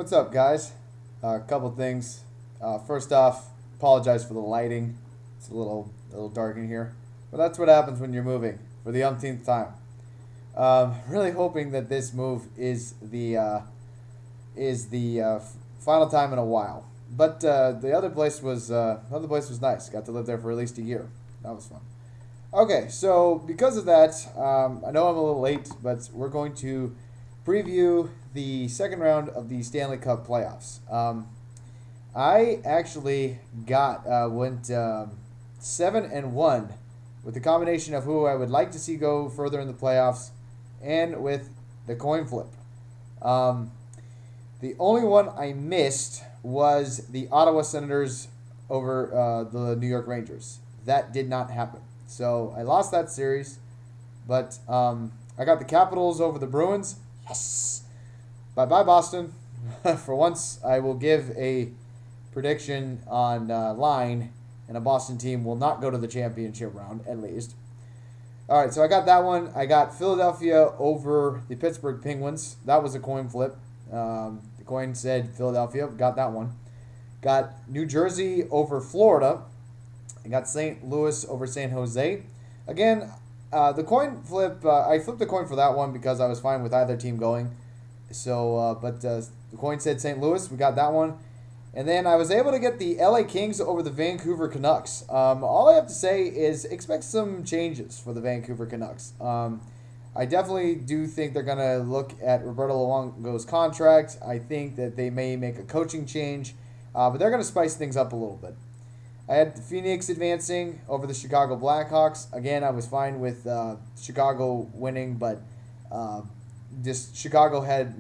What's up, guys? A couple things. First off, apologize for the lighting. It's a little dark in here, but that's what happens when you're moving for the umpteenth time. Really hoping that this move is the final time in a while. But the other place was nice. Got to live there for at least a year. That was fun. Okay, so because of that, I know I'm a little late, but we're going to preview the second round of the Stanley Cup playoffs. I actually went 7-1 with the combination of who I would like to see go further in the playoffs, and with the coin flip. The only one I missed was the Ottawa Senators over the New York Rangers. That did not happen. So I lost that series, but I got the Capitals over the Bruins. Yes! Bye-bye, Boston. For once, I will give a prediction on line, and a Boston team will not go to the championship round, at least. All right, so I got that one. I got Philadelphia over the Pittsburgh Penguins. That was a coin flip. The coin said Philadelphia. Got that one. Got New Jersey over Florida. I got St. Louis over San Jose. Again, the coin flip, I flipped the coin for that one because I was fine with either team going. So, but the coin said St. Louis. We got that one. And then I was able to get the LA Kings over the Vancouver Canucks. All I have to say is expect some changes for the Vancouver Canucks. I definitely do think they're going to look at Roberto Luongo's contract. I think that they may make a coaching change, but they're going to spice things up a little bit. I had the Phoenix advancing over the Chicago Blackhawks. Again, I was fine with Chicago winning, but just Chicago had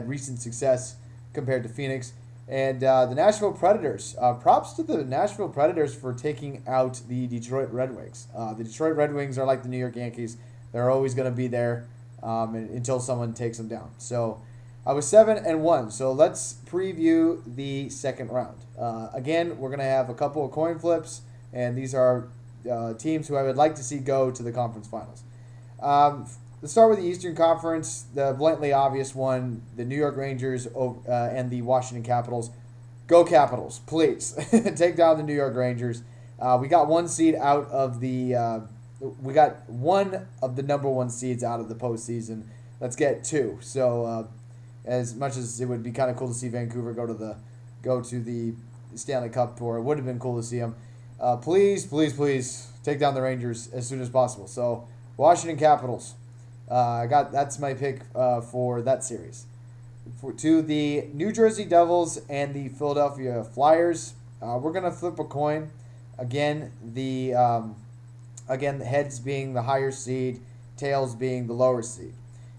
recent success compared to Phoenix. And the Nashville Predators. Props to the Nashville Predators for taking out the Detroit Red Wings. The Detroit Red Wings are like the New York Yankees. They're always going to be there until someone takes them down. So I was 7-1. So let's preview the second round. Again, we're going to have a couple of coin flips, and these are teams who I would like to see go to the conference finals. Let's start with the Eastern Conference, the blatantly obvious one, the New York Rangers and the Washington Capitals. Go Capitals, please. Take down the New York Rangers. We got one seed out of we got one of the number one seeds out of the postseason. Let's get two. So as much as it would be kind of cool to see Vancouver go to the Stanley Cup, or it would have been cool to see them, please take down the Rangers as soon as possible. So Washington Capitals. That's my pick for that series. To the New Jersey Devils and the Philadelphia Flyers, we're gonna flip a coin. Again, the heads being the higher seed, tails being the lower seed.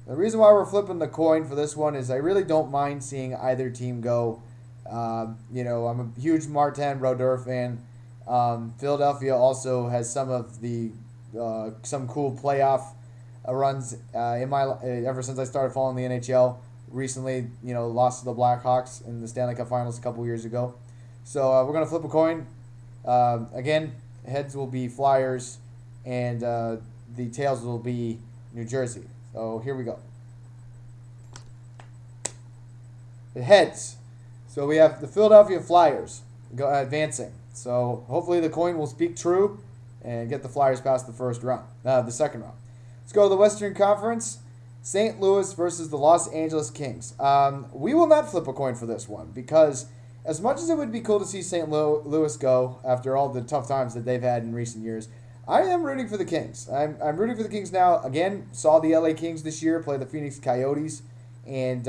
The reason why we're flipping the coin for this one is I really don't mind seeing either team go. I'm a huge Martin Brodeur fan. Philadelphia also has some of the some cool playoff runs ever since I started following the NHL. Recently, lost to the Blackhawks in the Stanley Cup Finals a couple years ago. So we're gonna flip a coin. Again, heads will be Flyers, and the tails will be New Jersey. So here we go. The heads. So we have the Philadelphia Flyers advancing. So hopefully the coin will speak true and get the Flyers past the second round. Let's go to the Western Conference. St. Louis versus the Los Angeles Kings. We will not flip a coin for this one because as much as it would be cool to see St. Louis go after all the tough times that they've had in recent years, I am rooting for the Kings. I'm rooting for the Kings now. Again, saw the LA Kings this year play the Phoenix Coyotes, and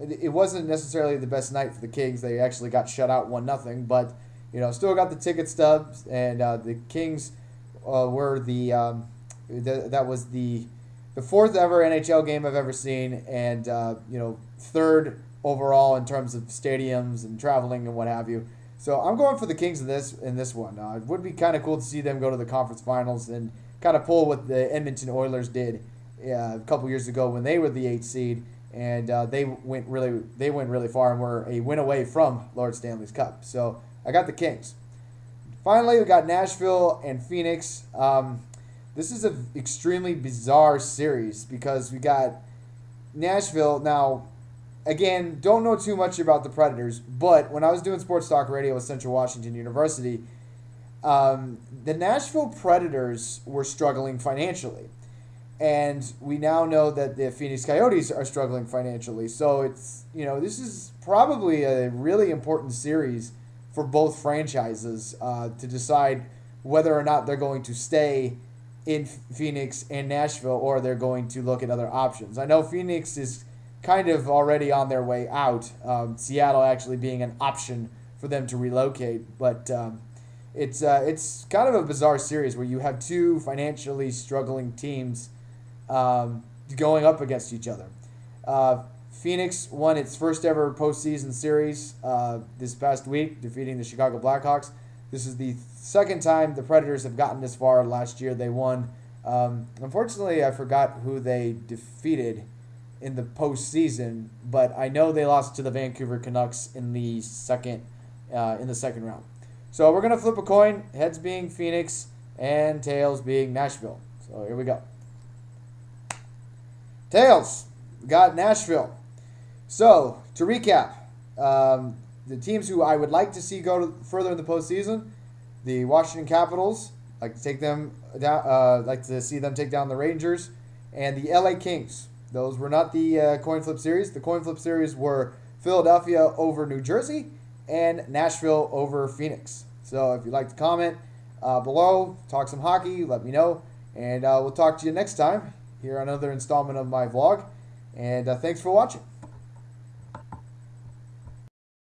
it wasn't necessarily the best night for the Kings. They actually got shut out 1-0, but still got the ticket stubs, and the Kings were that was the fourth ever NHL game I've ever seen, and third overall in terms of stadiums and traveling and what have you. So I'm going for the Kings in this one. It would be kind of cool to see them go to the conference finals and kind of pull what the Edmonton Oilers did a couple years ago when they were the 8th seed, and they went really far and were a win away from Lord Stanley's Cup. So I got the Kings. Finally, we got Nashville and Phoenix. This is an extremely bizarre series because we got Nashville. Now, again, don't know too much about the Predators, but when I was doing sports talk radio at Central Washington University, the Nashville Predators were struggling financially. And we now know that the Phoenix Coyotes are struggling financially. So it's, this is probably a really important series for both franchises to decide whether or not they're going to stay in Phoenix and Nashville or they're going to look at other options. I know Phoenix is kind of already on their way out, Seattle actually being an option for them to relocate. But it's kind of a bizarre series where you have two financially struggling teams going up against each other. Phoenix won its first ever postseason series this past week, defeating the Chicago Blackhawks. This is the second time the Predators have gotten this far. Last year they won. Unfortunately, I forgot who they defeated in the postseason, but I know they lost to the Vancouver Canucks in the second round. So we're gonna flip a coin, heads being Phoenix and tails being Nashville. So here we go. Tails, we got Nashville. So, to recap, the teams who I would like to see go further in the postseason, the Washington Capitals, like to take them down, like to see them take down the Rangers, and the LA Kings. Those were not the coin flip series. The coin flip series were Philadelphia over New Jersey and Nashville over Phoenix. So, if you'd like to comment below, talk some hockey, let me know, and we'll talk to you next time here on another installment of my vlog. And thanks for watching.